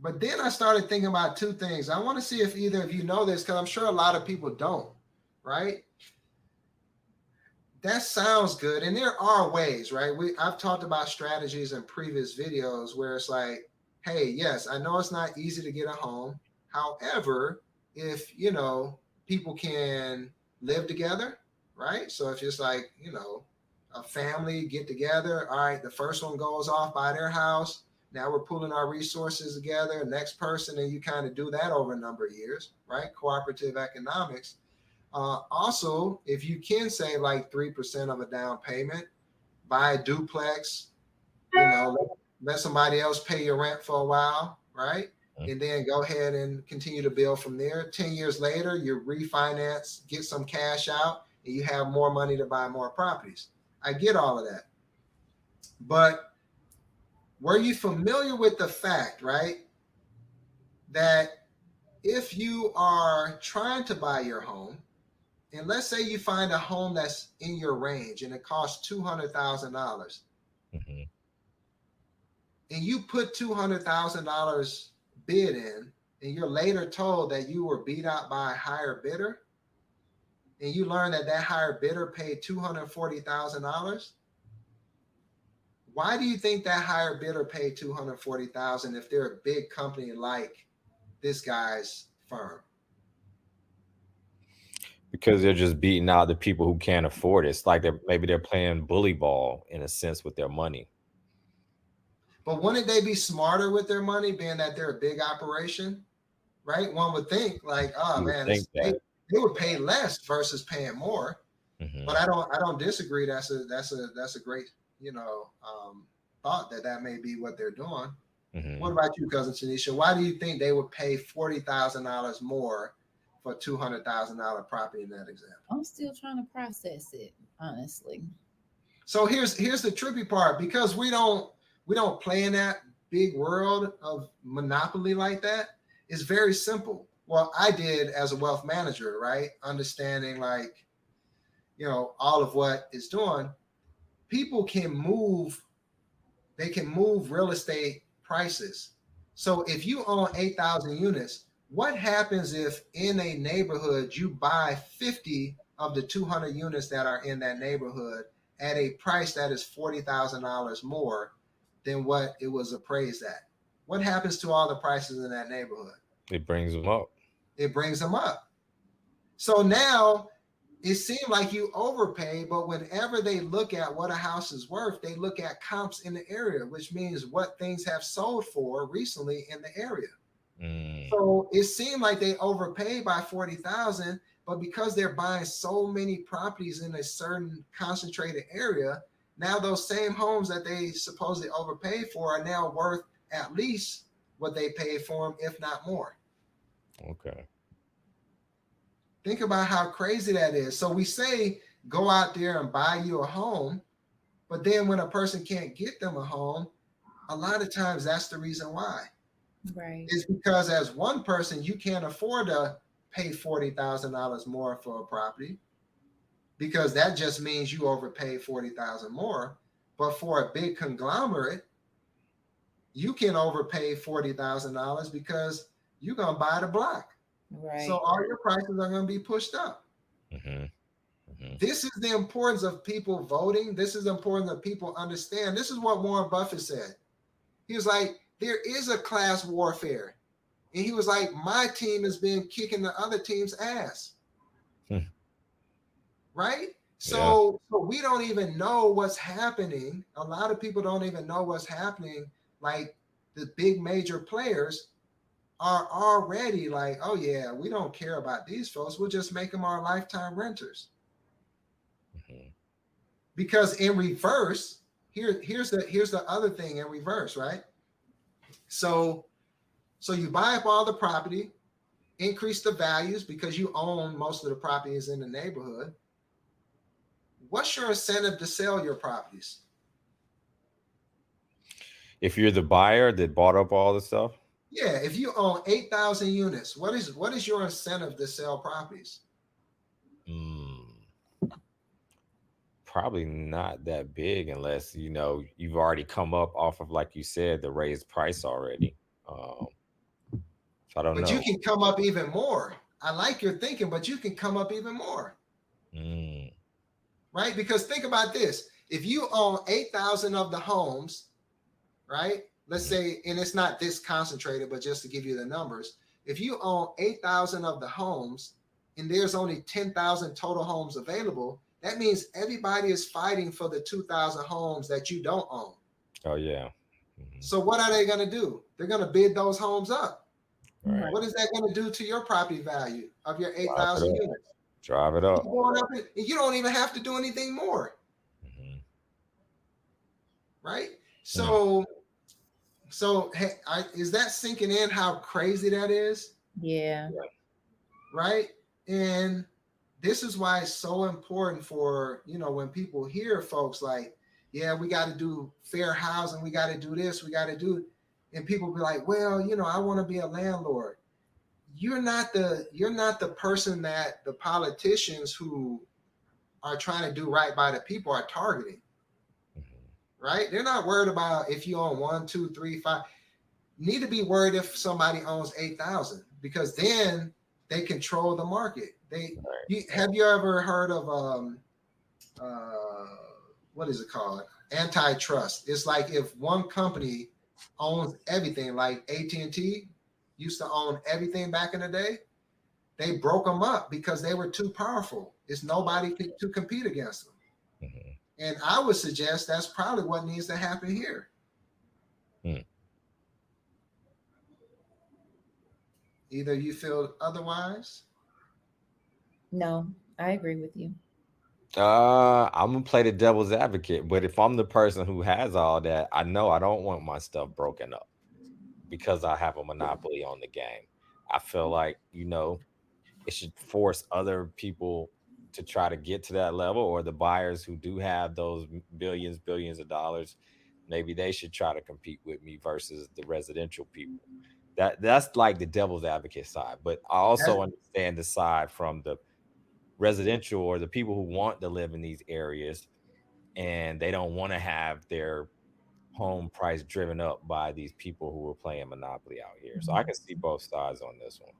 But then I started thinking about two things. I want to see if either of you know this, because I'm sure a lot of people don't, right? That sounds good. And there are ways, right? I've talked about strategies in previous videos where it's like, hey, yes, I know it's not easy to get a home. However, if people can live together, right? So if it's like, a family get together, all right, the first one goes off by their house. Now we're pulling our resources together, next person, and you kind of do that over a number of years, right? Cooperative economics. Also, if you can save like 3% of a down payment, buy a duplex, let somebody else pay your rent for a while, right? And then go ahead and continue to build from there. 10 years later, you refinance, get some cash out, and you have more money to buy more properties. I get all of that. But were you familiar with the fact, right, that if you are trying to buy your home, and let's say you find a home that's in your range and it costs $200,000, Mm-hmm. and you put $200,000 bid in, and you're later told that you were beat out by a higher bidder, and you learn that that higher bidder paid $240,000. Why do you think that higher bidder paid $240,000 if they're a big company like this guy's firm? Because they're just beating out the people who can't afford it. It's like they're playing bully ball in a sense with their money. But wouldn't they be smarter with their money, being that they're a big operation, right? One would think like, oh You would man, think they that. they would pay less versus paying more. Hmm. But I don't disagree. That's a great thought that may be what they're doing. What Hmm. about you, cousin Tanisha? Why do you think they would pay $40,000 more for $200,000 property in that example? I'm still trying to process it, honestly. So here's the trippy part, because we don't play in that big world of monopoly like that. It's very simple. Well, I did as a wealth manager, right? Understanding like all of what it's doing. People can move. They can move real estate prices. So if you own 8,000 units, what happens if in a neighborhood you buy 50 of the 200 units that are in that neighborhood at a price that is $40,000 more than what it was appraised at? What happens to all the prices in that neighborhood? It brings them up. It brings them up. So now it seemed like you overpay, but whenever they look at what a house is worth, they look at comps in the area, which means what things have sold for recently in the area. Mm. So it seemed like they overpaid by 40,000, but because they're buying so many properties in a certain concentrated area, now those same homes that they supposedly overpaid for are now worth at least what they paid for them, if not more. Okay. Think about how crazy that is. So we say go out there and buy you a home, but then when a person can't get them a home, a lot of times that's the reason why. Right. It's because as one person you can't afford to pay $40,000 more for a property, because that just means you overpaid 40,000 more. But for a big conglomerate, you can overpay $40,000 because you're gonna buy the block. So Right. all your prices are gonna be pushed up. Hmm. Hmm. This is the importance of people voting. This is the importance of people understand. This is what Warren Buffett said. He was like, there is a class warfare. And he was like, my team has been kicking the other team's ass. Right? Yeah. So we don't even know what's happening. A lot of people don't even know what's happening. Like the big major players are already like, oh yeah, we don't care about these folks. We'll just make them our lifetime renters. Hmm. Because in reverse, here's the other thing in reverse, right? So you buy up all the property, increase the values because you own most of the properties in the neighborhood. What's your incentive to sell your properties? If you're the buyer that bought up all the stuff, Yeah, if you own 8,000 units, what is your incentive to sell properties? mm, probably not that big unless you've already come up off of, like you said, the raised price already. Um, So I don't But know. you can come up even more. I like your thinking, but you can come up even more. Right? Because think about this. If you own 8,000 of the homes, right? Let's say, and it's not this concentrated, but just to give you the numbers, if you own 8,000 of the homes and there's only 10,000 total homes available, that means everybody is fighting for the 2,000 homes that you don't own. Oh yeah. So what are they going to do? They're going to bid those homes up. Right. What is that going to do to your property value of your 8,000 units? Drive it up. Going up, and you don't even have to do anything more. Right? So hey, is that sinking in how crazy that is? Yeah. Right? And this is why it's so important for, when people hear folks like, yeah, we got to do fair housing, we got to do this, we got to do, and people be like, well, I want to be a landlord. You're not the person that the politicians who are trying to do right by the people are targeting. Right? They're not worried about if you own 1, 2, 3, 5. You need to be worried if somebody owns 8,000, because then they control the market. Have you ever heard of what is it called? Antitrust. It's like if one company owns everything, like AT&T used to own everything back in the day. They broke them up because they were too powerful. It's nobody to compete against them. And I would suggest that's probably what needs to happen here. Either you feel otherwise? No, I agree with you. I'm gonna play the devil's advocate, but if I'm the person who has all that, I know I don't want my stuff broken up because I have a monopoly on the game. I feel like, it should force other people to try to get to that level, or the buyers who do have those billions of dollars, maybe they should try to compete with me versus the residential people. That's like the devil's advocate side. But I also understand the side from the residential, or the people who want to live in these areas and they don't want to have their home price driven up by these people who are playing monopoly out here. So I can see both sides on this one.